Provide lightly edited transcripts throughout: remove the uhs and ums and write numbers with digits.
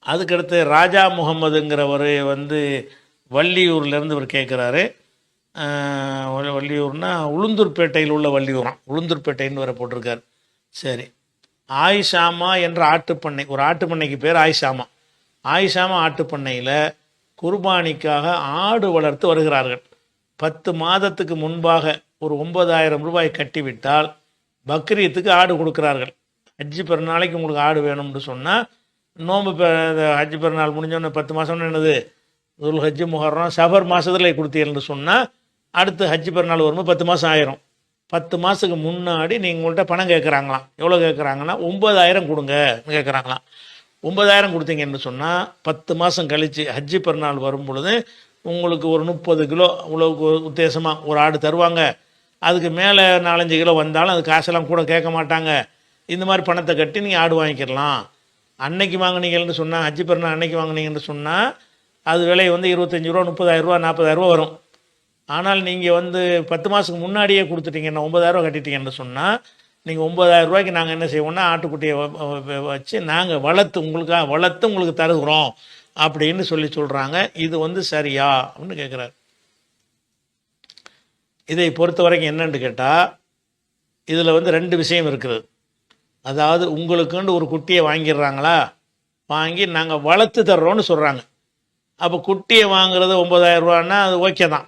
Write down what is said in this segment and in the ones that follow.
அதுக்கடுத்து ராஜா முகமதுங்கிறவர் வந்து வள்ளியூர்லேருந்து இவர் கேட்குறாரு. வள்ளியூர்னா உளுந்தூர்பேட்டையில் உள்ள வள்ளியூராம், உளுந்தூர்பேட்டைன்னு வர போட்டிருக்கார். சரி, ஆயிஷாமா என்ற ஆட்டுப்பண்ணை, ஒரு ஆட்டுப்பண்ணைக்கு பேர் ஆயிஷாமா. ஆயிஷாமா ஆட்டுப்பண்ணையில் குர்பானிக்காக ஆடு வளர்த்து வருகிறார்கள். 10 மாதத்துக்கு முன்பாக ஒரு 9,000 ரூபாய் கட்டிவிட்டால் பக்ரீத்துக்கு ஆடு கொடுக்குறார்கள். ஹஜ்ஜி பெருநாளைக்கு உங்களுக்கு ஆடு வேணும்னு சொன்னால், நோம்பு ஹஜ்ஜி பெருநாள் முடிஞ்சோன்னு 10 மாதம்னு என்னது, துல் ஹஜ்ஜி முஹர்ரம் சஃபர் மாதத்தில் கொடுத்தீங்கன்னு சொன்னால் அடுத்து ஹஜ்ஜி பெருநாள் வரும்போது 10 மாதம் ஆயிரும். 10 மாதத்துக்கு முன்னாடி நீங்கள் உங்கள்கிட்ட பணம் கேட்குறாங்களாம். எவ்வளோ கேட்குறாங்கன்னா 9,000 கொடுங்க கேட்குறாங்களாம். 9,000 கொடுத்தீங்கன்னு சொன்னால் 10 மாதம் கழித்து ஹஜ்ஜி பெருநாள் வரும் பொழுது உங்களுக்கு ஒரு 30 கிலோ உழவுக்கு உத்தேசமாக ஒரு ஆடு தருவாங்க. அதுக்கு மேலே 4-5 கிலோ வந்தாலும் அது காசெல்லாம் கூட கேட்க மாட்டாங்க. இந்த மாதிரி பணத்தை கட்டி நீங்கள் ஆடு வாங்கிக்கிடலாம். அன்னைக்கு வாங்கினீங்கன்னு சொன்னால், ஹஜ்ஜி பெருநாள் அன்னைக்கு வாங்கினீங்கன்னு சொன்னால் அது விலை வந்து 25 ரூபா, 30,000 ரூபா, 40,000 ரூபா வரும். ஆனால் நீங்கள் வந்து 10 மாதத்துக்கு முன்னாடியே கொடுத்துட்டீங்கன்னா 9,000 ரூபா கட்டிட்டீங்கன்னு சொன்னால், நீங்கள் 9,000 ரூபாய்க்கு நாங்கள் என்ன செய்வோம்னா ஆட்டுக்குட்டியை வச்சு நாங்கள் வளர்த்து உங்களுக்கு தருகிறோம் அப்படின்னு சொல்கிறாங்க. இது வந்து சரியா அப்படின்னு கேட்குறாரு. இதை பொறுத்த வரைக்கும் என்னன்னு கேட்டால், இதில் வந்து 2 விஷயம் இருக்குது. அதாவது உங்களுக்குன்னு ஒரு குட்டியை வாங்கிடுறாங்களா, வாங்கி நாங்கள் வளர்த்து தர்றோன்னு சொல்கிறாங்க. அப்போ குட்டியை வாங்குறது 9,000 ரூபான்னா அது ஓகே தான்.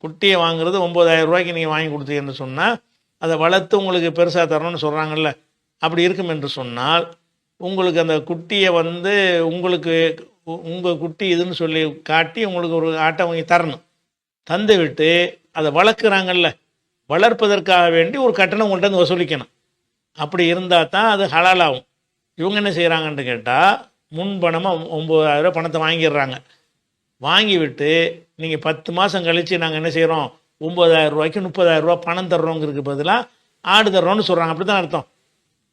குட்டியை வாங்குறது 9,000 ரூபாய்க்கு நீங்கள் வாங்கி கொடுத்தீங்கன்னு சொன்னால் அதை வளர்த்து உங்களுக்கு பெருசாக தரணும்னு சொல்கிறாங்கல்ல, அப்படி இருக்கும் என்று சொன்னால் உங்களுக்கு அந்த குட்டியை வந்து உங்களுக்கு உங்கள் குட்டி இதுன்னு சொல்லி காட்டி உங்களுக்கு ஒரு ஆட்டை வாங்கி தரணும். தந்து விட்டு அதை வளர்க்குறாங்கல்ல, வளர்ப்பதற்காக வேண்டி ஒரு கட்டணம் உங்கள்கிட்ட வந்து வசூலிக்கணும். அப்படி இருந்தால் தான் அது ஹலாலாகும். இவங்க என்ன செய்கிறாங்கன்னு கேட்டால், முன்பணமாக 9,000 ரூபா பணத்தை வாங்கிடுறாங்க. வாங்கிவிட்டு நீங்கள் 10 மாதம் கழித்து நாங்கள் என்ன செய்கிறோம், 9,000 ரூபாய்க்கு 30,000 ரூபா பணம் தர்றோங்கிறதுக்கு பதிலாக ஆடு தர்றோன்னு சொல்கிறாங்க. அப்படி தான் அர்த்தம்.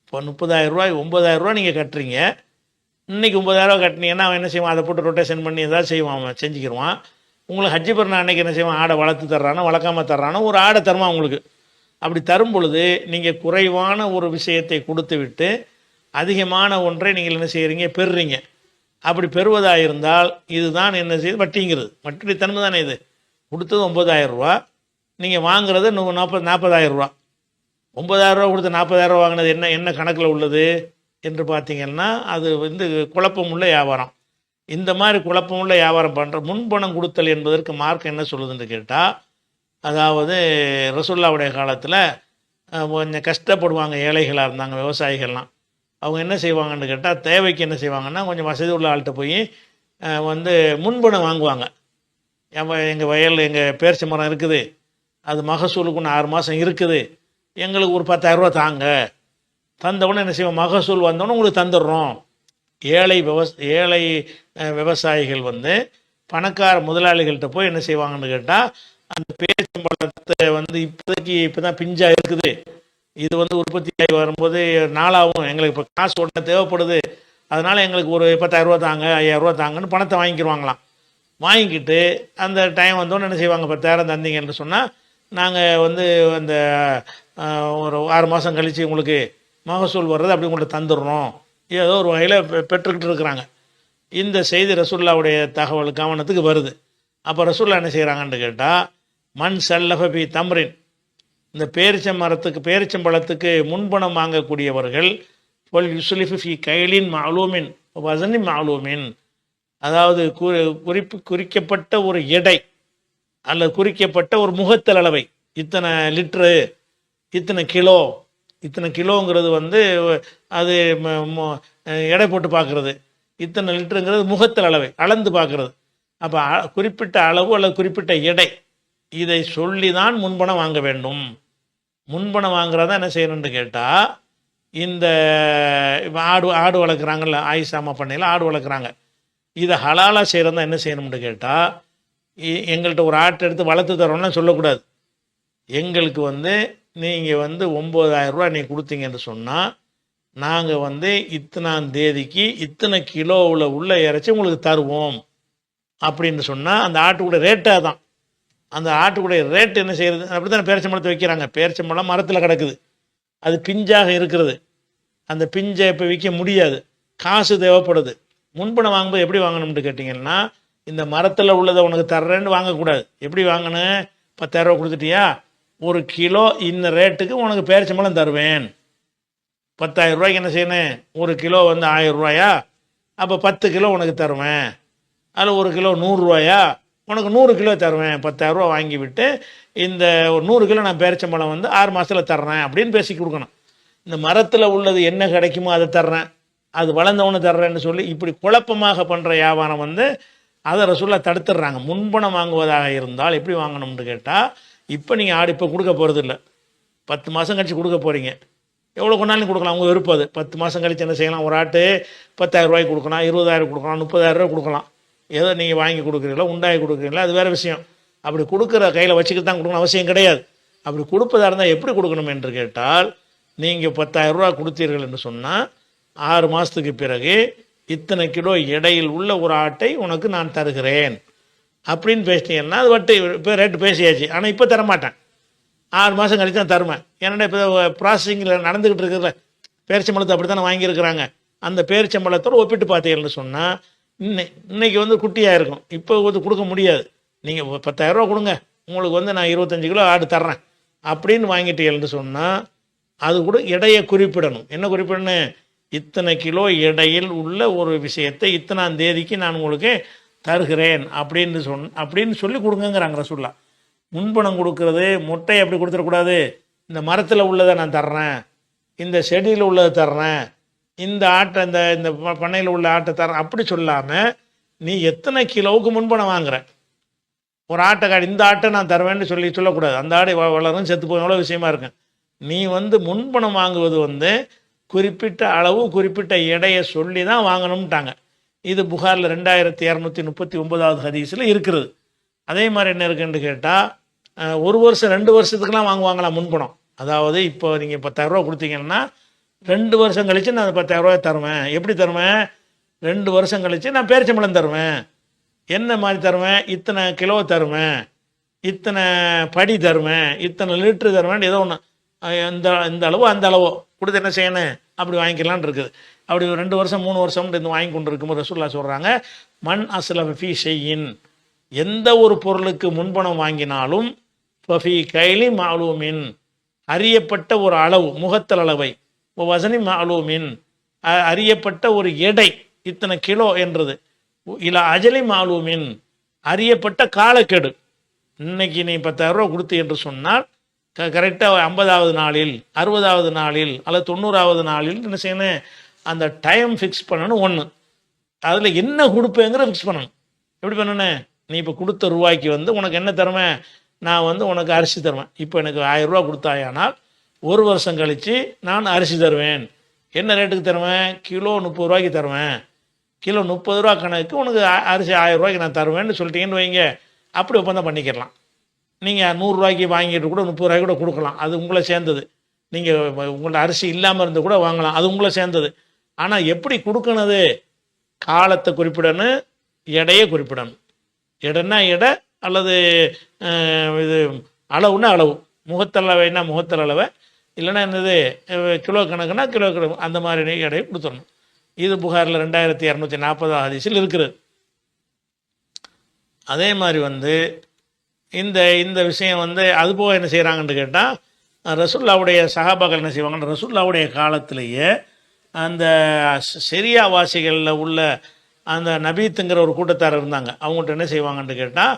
இப்போ 30,000 ரூபாய் 9,000 ரூபா நீங்கள் கட்டுறீங்க. இன்றைக்கி 9,000 ரூபா கட்டினீங்கன்னா அவன் என்ன செய்வான், அதை போட்டு ரொட்டேஷன் பண்ணி எதாவது செய்வான், அவன் செஞ்சுக்கிடுவான். உங்களுக்கு ஹஜ்ஜி பெருநாள் அன்றைக்கி என்ன செய்வான், ஆடை வளர்த்து தர்றானோ வளர்க்காமல் தர்றானோ ஒரு ஆடை தருவான் உங்களுக்கு. அப்படி தரும் பொழுது நீங்கள் குறைவான ஒரு விஷயத்தை கொடுத்து விட்டு அதிகமான ஒன்றை நீங்கள் என்ன செய்கிறீங்க, பெறுறீங்க. அப்படி பெறுவதாக இருந்தால் இதுதான் என்ன செய்யுது, வட்டிங்கிறது. வட்டி தன்மை தானே இது. கொடுத்தது 9,000 ரூபா, நீங்கள் வாங்குறது 40,000 ரூபா. 9,000 ரூபா கொடுத்து 40,000 ரூபா வாங்கினது என்ன கணக்கில் உள்ளது என்று பார்த்தீங்கன்னா, அது வந்து குழப்பமுள்ள வியாபாரம். இந்த மாதிரி குழப்பமுள்ள வியாபாரம் பண்ணுற முன்பணம் கொடுத்தல் என்பதற்கு மார்க்கம் என்ன சொல்லுதுன்னு கேட்டால், அதாவது ரசூலுல்லாஹ்வுடைய காலத்தில் கொஞ்சம் கஷ்டப்படுவாங்க, ஏழைகளாக இருந்தாங்க விவசாயிகள்லாம். அவங்க என்ன செய்வாங்கன்னு கேட்டால், தேவைக்கு என்ன செய்வாங்கன்னா கொஞ்சம் வசதி உள்ள ஆள்கிட்ட போய் வந்து முன்பணம் வாங்குவாங்க. எங்கள் வயலில் எங்கள் பேரிச்ச மரம் இருக்குது, அது மகசூலுக்கு ஒன்று 6 மாதம் இருக்குது, எங்களுக்கு ஒரு 10,000 ரூபா தாங்க. தந்தவுடனே என்ன செய்வோம், மகசூல் வந்தோடனே உங்களுக்கு தந்துடுறோம். ஏழை விவசாயிகள் வந்து பணக்கார முதலாளிகள்கிட்ட போய் என்ன செய்வாங்கன்னு கேட்டால், அந்த பேரிச்சம்பழத்தை வந்து இப்போ தான் பிஞ்சாக இருக்குது, இது வந்து உற்பத்தி ஆகி வரும்போது நாளாகும், எங்களுக்கு இப்போ காசு உடனே தேவைப்படுது, அதனால் எங்களுக்கு ஒரு 10,000 ரூபா தாங்க, 5,000 ரூபா தாங்கன்னு பணத்தை வாங்கிக்கிடுவாங்களாம். வாங்கிக்கிட்டு அந்த டைம் வந்தோன்னு என்ன செய்வாங்க, 10,000 தந்தீங்கன்னு சொன்னால் நாங்கள் வந்து அந்த ஒரு 6 மாதம் கழித்து உங்களுக்கு மகசூல் வர்றது அப்படி உங்கள்கிட்ட தந்துடுறோம், ஏதோ ஒரு வகையில் பெற்றுக்கிட்டு இருக்கிறாங்க. இந்த செய்தி ரசூலுல்லாஹ்வுடைய தகவல் கவனத்துக்கு வருது. அப்போ ரசூலுல்லாஹ் என்ன செய்கிறாங்கன்னு கேட்டால், மண் சல்லஃப பி தம்ரின், இந்த பேரிச்சம்பழத்துக்கு முன்பணம் வாங்கக்கூடியவர்கள் யுஸ்லிஃபு ஃபி கைலின் மாலூமின் வசனின் மாலூமின், அதாவது குறிக்கப்பட்ட ஒரு எடை அல்லது குறிக்கப்பட்ட ஒரு முகத்தல் அளவை, இத்தனை லிட்ரு, இத்தனை கிலோங்கிறது வந்து அது எடை போட்டு பார்க்குறது, இத்தனை லிட்டருங்கிறது முகத்தல் அளவை அளந்து பார்க்குறது. அப்போ குறிப்பிட்ட அளவு அல்லது குறிப்பிட்ட எடை, இதை சொல்லி தான் முன்பணம் வாங்க வேண்டும். முன்பணம் வாங்குறதா என்ன செய்யணும்னு கேட்டால், இந்த ஆடு வளர்க்குறாங்கல்ல, ஆயிஷாமா பண்ணையில் ஆடு வளர்க்குறாங்க, இதை ஹலாலாக செய்கிறதா என்ன செய்யணும்னு கேட்டால், எங்கள்கிட்ட ஒரு ஆட்டை எடுத்து வளர்த்து தரோம்னா சொல்லக்கூடாது. எங்களுக்கு வந்து நீங்கள் வந்து 9,000 ரூபா நீங்கள் கொடுத்தீங்கன்னு சொன்னால் நாங்கள் வந்து இத்தனாம் தேதிக்கு இத்தனை கிலோவில் உள்ள இறைச்சி உங்களுக்கு தருவோம் அப்படின்னு சொன்னால் அந்த ஆட்டுக்குடைய ரேட்டாக தான். அந்த ஆட்டுக்குடைய ரேட் என்ன செய்கிறது, அப்படி தான் பேரிச்சம்பழத்தை வைக்கிறாங்க. பேரிச்சம்பழம் மரத்தில் கிடக்குது, அது பிஞ்சாக இருக்கிறது, அந்த பிஞ்சை இப்போ விற்க முடியாது, காசு தேவைப்படுது. முன்பணம் வாங்கும்போது எப்படி வாங்கணும்னு கேட்டிங்கன்னா, இந்த மரத்தில் உள்ளதை உனக்கு தர்றேன்னு வாங்கக்கூடாது. எப்படி வாங்கணும்? 10,000 கொடுத்துட்டியா, 1 கிலோ இந்த ரேட்டுக்கு உனக்கு பேரிச்சம்பழம் தருவேன். 10,000 ரூபாய்க்கு என்ன செய்யணும்? 1 கிலோ வந்து 1000 ரூபாயா, அப்போ 10 கிலோ உனக்கு தருவேன். அதில் 1 கிலோ 100 ரூபாயா, உனக்கு 100 கிலோ தருவேன். 10,000 ரூபா வாங்கி விட்டு இந்த 100 கிலோ நான் பேரிச்சம்பழம் வந்து 6 மாதத்தில் தர்றேன் அப்படின்னு பேசி கொடுக்கணும். இந்த மரத்தில் உள்ளது என்ன கிடைக்குமோ அதை தர்றேன், அது வளர்ந்தவனு தர்றேன்னு சொல்லி இப்படி குழப்பமாக பண்ணுற வியாபாரம் வந்து அதை ரசூலுல்லாஹ் தடுத்துடுறாங்க. முன்பணம் வாங்குவதாக இருந்தால் எப்படி வாங்கணும்னு கேட்டால், இப்போ நீங்கள் ஆடு இப்போ கொடுக்க போகிறது இல்லை, 10 மாதம் கழித்து கொடுக்க போகிறீங்க. எவ்வளோ கொண்டாலும் கொடுக்கலாம், உங்கள் விருப்பம் அது. 10 மாதம் கழித்து என்ன செய்யலாம்? ஒரு ஆட்டு 10,000 ரூபாய்க்கு கொடுக்கலாம், 20,000 கொடுக்கலாம், 30,000 ரூபாய் கொடுக்கலாம். ஏதோ நீங்கள் வாங்கி கொடுக்குறீங்களோ உண்டாகி கொடுக்குறீங்களோ அது வேறு விஷயம். அப்படி கொடுக்குற கையில் வச்சுக்கிட்டு தான் கொடுக்கணும் அவசியம் கிடையாது. அப்படி கொடுப்பதாக இருந்தால் எப்படி கொடுக்கணும் என்று கேட்டால், நீங்கள் 10,000 ரூபா கொடுத்தீர்கள் என்று சொன்னால் 6 மாதத்துக்கு பிறகு இத்தனை கிலோ எடையில் உள்ள ஒரு ஆட்டை உனக்கு நான் தருகிறேன் அப்படின்னு பேசிட்டீங்கன்னா அது வட்டி இப்போ ரேட்டு பேசியாச்சு. ஆனால் இப்போ தரமாட்டேன், 6 மாதம் கழிச்சு தான் தருவேன். ஏன்னா இப்போ ப்ராசஸிங்கில் நடந்துக்கிட்டு இருக்கிற பேரிச்சம்பழத்தை அப்படி தானே வாங்கியிருக்கிறாங்க. அந்த பேரிச்சம்பழத்தோடு ஒப்பிட்டு பார்த்தீங்கன்னு சொன்னால் இன்னைக்கு வந்து குட்டியாக இருக்கும், இப்போ வந்து கொடுக்க முடியாது. நீங்கள் 10,000 ரூபா கொடுங்க, உங்களுக்கு வந்து நான் 25 கிலோ ஆடு தர்றேன் அப்படின்னு வாங்கிட்டீங்கன்னு சொன்னால் அது கூட எடையை குறிப்பிடணும். என்ன குறிப்பிடணும்? இத்தனை கிலோ எடையில் உள்ள ஒரு விஷயத்தை இத்தனாம் தேதிக்கு நான் உங்களுக்கு தருகிறேன் அப்படின்னு சொல்லி கொடுங்கங்கிறாங்க ரசூலுல்லாஹ். முன்பணம் கொடுக்கறது முட்டை அப்படி கொடுத்துடக்கூடாது. இந்த மரத்தில் உள்ளதை நான் தர்றேன், இந்த செடியில் உள்ளதை தர்றேன், இந்த ஆட்டை இந்த பண்ணையில் உள்ள ஆட்டை தர்றேன் அப்படி சொல்லாமல் நீ எத்தனை கிலோவுக்கு முன்பணம் வாங்குற. ஒரு ஆட்டை இந்த ஆட்டை நான் தருவேன்னு சொல்லக்கூடாது. அந்த ஆடை வளரும் செத்து போய் எவ்வளோ விஷயமா இருக்கேன். நீ வந்து முன்பணம் வாங்குவது வந்து குறிப்பிட்ட அளவு குறிப்பிட்ட எடையை சொல்லி தான் வாங்கணும்ட்டாங்க. இது புகாரில் 2239வது ஹதீஸில் இருக்கிறது. அதே மாதிரி என்ன இருக்குன்னு கேட்டால், 1 வருஷம் 2 வருஷத்துக்குலாம் வாங்குவாங்களாம் முன்பணம். அதாவது இப்போ நீங்கள் 10,000 ரூபா கொடுத்தீங்கன்னா 2 வருஷம் கழித்து நான் 10,000 ரூபாய் தருவேன். எப்படி தருவேன்? 2 வருஷம் கழித்து நான் பேரிச்சம்பழம் தருவேன். என்ன மாதிரி தருவேன்? இத்தனை கிலோ தருவேன், இத்தனை படி தருவேன், இத்தனை லிட்டரு தருவேன், ஏதோ ஒன்று இந்த அளவோ அந்த அளவோ கொடுத்து என்ன செய்யணும் அப்படி வாங்கிக்கலான் இருக்குது. அப்படி 2 வருஷம் 3 வருஷம் இருந்து வாங்கி கொண்டு இருக்கும்போது ரசூலுல்லாஹ் சொல்கிறாங்க, மன் அஸ்லஃப ஃபீ ஷைஇன், எந்த ஒரு பொருளுக்கு முன்பணம் வாங்கினாலும் ஃபஃபி கைலி மாலூமின், அறியப்பட்ட ஒரு அளவு முகத்தல் அளவை, வசனி மாலூமின், அறியப்பட்ட ஒரு எடை இத்தனை கிலோ என்றது, இல்லை அஜலி மாலூமின், அறியப்பட்ட காலக்கெடு. இன்னைக்கு நீ 10,000 ரூபா கொடுத்து என்று சொன்னால் கரெக்டாக 50வது நாளில் 60வது நாளில் அல்லது 90வது நாளில் என்ன செய்யணும்? அந்த டைம் ஃபிக்ஸ் பண்ணணும். ஒன்று அதில் என்ன கொடுப்பேங்கிற ஃபிக்ஸ் பண்ணணும். எப்படி பண்ணணும்? நீ இப்போ கொடுத்த ரூபாய்க்கு வந்து உனக்கு என்ன தருவேன்? நான் வந்து உனக்கு அரிசி தருவேன். இப்போ எனக்கு 1000 ரூபா கொடுத்தாயானால் 1 வருஷம் கழித்து நான் அரிசி தருவேன். என்ன ரேட்டுக்கு தருவேன்? கிலோ 30 ரூபாய்க்கு தருவேன். கிலோ 30 ரூபா கணக்கு உனக்கு அரிசி 1000 ரூபாய்க்கு நான் தருவேன்னு சொல்லிட்டீங்கன்னு வைங்க, அப்படி ஒப்பந்தம் பண்ணிக்கிறலாம். நீங்கள் 100 ரூபாய்க்கு வாங்கிட்டு கூட 30 ரூபாய்க்கு கூட கொடுக்கலாம், அது உங்களை சேர்ந்தது. நீங்கள் உங்கள்ட்ட அரிசி இல்லாமல் இருந்து கூட வாங்கலாம், அது உங்களை சேர்ந்தது. ஆனால் எப்படி கொடுக்கணுது? காலத்தை குறிப்பிடணும், எடையை குறிப்பிடணும். எடைன்னா எடை, அல்லது இது அளவுன்னா அளவு, முகத்தளவைன்னா முகத்தளவை, இல்லைன்னா என்னது கிலோ கணக்குனா கிலோ கணக்கு, அந்த மாதிரி எடையை கொடுத்துடணும். இது புகாரில் 2240 ஹதீஸில் இருக்கிறது. அதே மாதிரி வந்து இந்த விஷயம் வந்து அதுபோக என்ன செய்கிறாங்கன்னு கேட்டால், ரசூலுல்லாஹ்வுடைய சஹாபாக்கள் என்ன செய்வாங்கன்னா, ரசூலுல்லாஹ்வுடைய காலத்திலேயே அந்த சிரியா வாசிகளில் உள்ள அந்த நபீத்துங்கிற ஒரு கூட்டத்தார் இருந்தாங்க. அவங்கள்ட்ட என்ன செய்வாங்கன்னு கேட்டால்,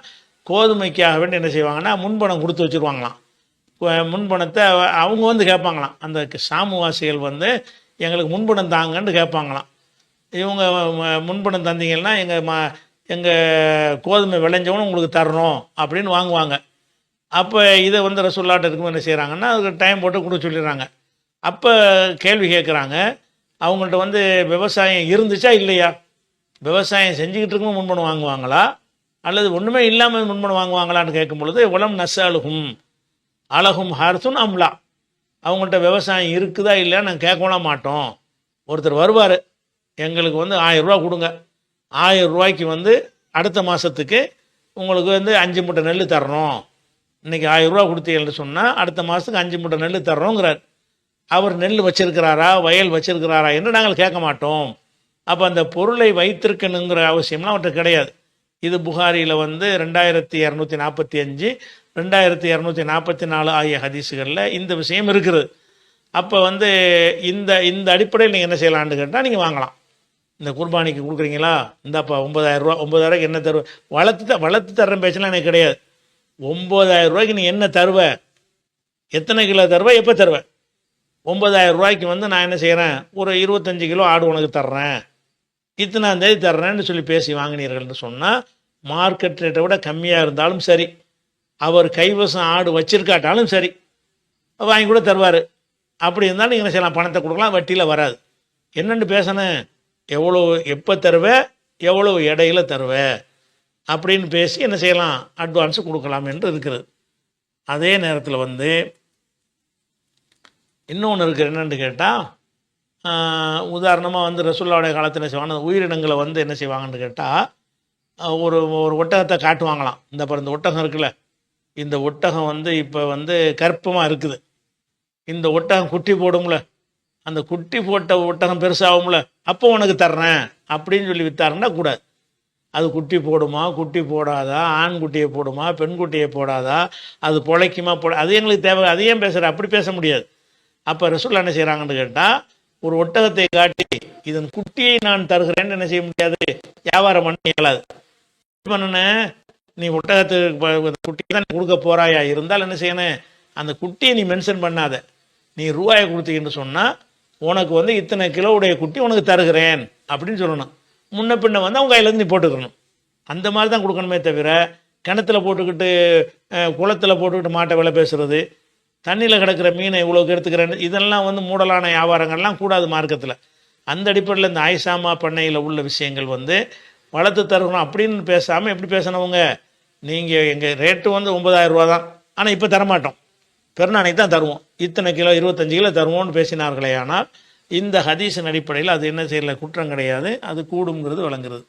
கோதுமைக்காக வேண்டி என்ன செய்வாங்கன்னா முன்பணம் கொடுத்து வச்சுருவாங்களாம். முன்பணத்தை அவங்க வந்து கேட்பாங்களாம், அந்த சாமுவாசிகள் வந்து எங்களுக்கு முன்பணம் தாங்கன்னு கேட்பாங்களாம். இவங்க முன்பணம் தந்தீங்கன்னா எங்கள் கோதுமை விளைஞ்சவனும் உங்களுக்கு தரணும் அப்படின்னு வாங்குவாங்க. அப்போ இதை வந்து ரசூலுல்லாஹ்ட்ட இருக்கும்போது என்ன செய்கிறாங்கன்னா, அதுக்கு டைம் போட்டு கொடுக்க சொல்லிடுறாங்க. அப்போ கேள்வி கேட்குறாங்க, அவங்கள்ட்ட வந்து விவசாயம் இருந்துச்சா இல்லையா, விவசாயம் செஞ்சுக்கிட்டு இருக்கும்போது முன்பணம் வாங்குவாங்களா, அல்லது ஒன்றுமே இல்லாமல் முன்பணம் வாங்குவாங்களான்னு கேட்கும் பொழுது, உலம் நஸ்அலுஹும் அலஹும் ஹர்சுன் அம்லா, அவங்கள்ட்ட விவசாயம் இருக்குதா இல்லையா நாங்கள் கேட்கலாம் மாட்டோம். ஒருத்தர் வருவார், எங்களுக்கு வந்து 1000 ரூபா கொடுங்க, 1000 ரூபாய்க்கு வந்து அடுத்த மாதத்துக்கு உங்களுக்கு வந்து 5 மூட்டை நெல் தரணும். இன்றைக்கி 1000 ரூபா கொடுத்தீங்கன்னு சொன்னால் அடுத்த மாதத்துக்கு 5 மூட்டை நெல் தர்றோங்கிறார். அவர் நெல் வச்சிருக்கிறாரா, வயல் வச்சிருக்கிறாரா என்று நாங்கள் கேட்க மாட்டோம். அப்போ அந்த பொருளை வைத்திருக்கணுங்கிற அவசியம்லாம் அவர்கிட்ட கிடையாது. இது புகாரியில் வந்து 2245 2244 ஆகிய ஹதீஸுகளில் இந்த விஷயம் இருக்குது. அப்போ வந்து இந்த இந்த அடிப்படையில் நீங்கள் என்ன செய்யலான்னு கேட்டால் நீங்கள் வாங்கலாம். இந்த குர்பானிக்கு கொடுக்குறீங்களா, இந்தாப்பா 9000 ரூபா, 9000 என்ன தருவ, வளர்த்து தர்றேன் பேச்செல்லாம் எனக்கு கிடையாது. 9000 ரூபாய்க்கு நீ என்ன தருவ, எத்தனை கிலோ தருவ, எப்போ தருவ? 9000 ரூபாய்க்கு வந்து நான் என்ன செய்கிறேன், ஒரு 25 கிலோ ஆடு உனக்கு தர்றேன், இத்தனாம் தேதி தர்றேன்னு சொல்லி பேசி வாங்கினீர்கள்னு சொன்னால் மார்க்கெட் ரேட்டை விட கம்மியாக இருந்தாலும் சரி, அவர் கைவசம் ஆடு வச்சிருக்காட்டாலும் சரி, வாங்கி கூட தருவார். அப்படி இருந்தாலும் நீங்கள் என்ன செய்யலாம், பணத்தை கொடுக்கலாம், வட்டியில் வராது. என்னென்னு பேசணும், எவ்வளோ எப்போ தருவ, எவ்வளோ இடையில தருவ அப்படின்னு பேசி என்ன செய்யலாம், அட்வான்ஸு கொடுக்கலாம் என்று இருக்கிறது. அதே நேரத்தில் வந்து இன்னொன்று இருக்குது. என்னென்னு கேட்டால், உதாரணமாக வந்து ரசூலுல்லாஹ்வுடைய காலத்தில் என்ன செய்வாங்க, உயிரினங்களை வந்து என்ன செய்வாங்கன்னு கேட்டால், ஒரு ஒரு ஒட்டகத்தை காட்டுவாங்களாம். இந்த ஒட்டகம் இருக்குல்ல, இந்த ஒட்டகம் வந்து இப்போ வந்து கற்பமாக இருக்குது, இந்த ஒட்டகம் குட்டி போடும்ல, அந்த குட்டி போட்ட ஒட்டகம் பெருசாகும்ல, அப்போ உனக்கு தர்றேன் அப்படின்னு சொல்லி விற்றாருன்னா கூடாது. அது குட்டி போடுமா, குட்டி போடாதா, ஆண் குட்டியை போடுமா, பெண் குட்டியை போடாதா, அது பொழைக்குமா அது எங்களுக்கு தேவை, அதையும் பேசுகிற, அப்படி பேச முடியாது. அப்போ ரசூலுல்லாஹ் என்ன செய்கிறாங்கன்னு கேட்டால், ஒரு ஒட்டகத்தை காட்டி இதன் குட்டியை நான் தருகிறேன்னு என்ன செய்ய முடியாது, வியாபாரம் பண்ண இயலாது. பண்ணனே, நீ ஒட்டகத்துக்கு குட்டி தான் கொடுக்க போகிறாயா, இருந்தால் என்ன செய்யணும், அந்த குட்டியை நீ மென்ஷன் பண்ணாத, நீ ரூபாயை கொடுத்தீங்கன்னு சொன்னால் உனக்கு வந்து இத்தனை கிலோவுடைய குட்டி உனக்கு தருகிறேன் அப்படின்னு சொல்லணும். முன்ன பின்ன வந்து அவங்க கையிலேருந்து நீ போட்டுக்கணும். அந்த மாதிரி தான் கொடுக்கணுமே தவிர, கிணத்துல போட்டுக்கிட்டு குளத்தில் போட்டுக்கிட்டு மாட்டை விலை பேசுகிறது, தண்ணியில் கிடக்கிற மீனை இவ்வளோக்கு எடுத்துக்கிறேன், இதெல்லாம் வந்து மூடலான வியாபாரங்கள்லாம் கூடாது மார்க்கத்தில். அந்த அடிப்படையில் இந்த ஆயிஷாமா பண்ணையில் உள்ள விஷயங்கள் வந்து வளர்த்து தருகிறோம் அப்படின்னு பேசாமல் எப்படி பேசினவங்க, நீங்கள் எங்கள் ரேட்டு வந்து 9000 ரூபா தான், ஆனால் இப்போ தரமாட்டோம், பெருநாளைக்கு தான் தருவோம், இத்தனை கிலோ 25 கிலோ தருவோம்னு பேசினார்களே. ஆனால் இந்த ஹதீஸின் அடிப்படையில் அது என்ன செய்யல, குற்றம் கிடையாது, அது கூடுங்கிறது விளங்குறது.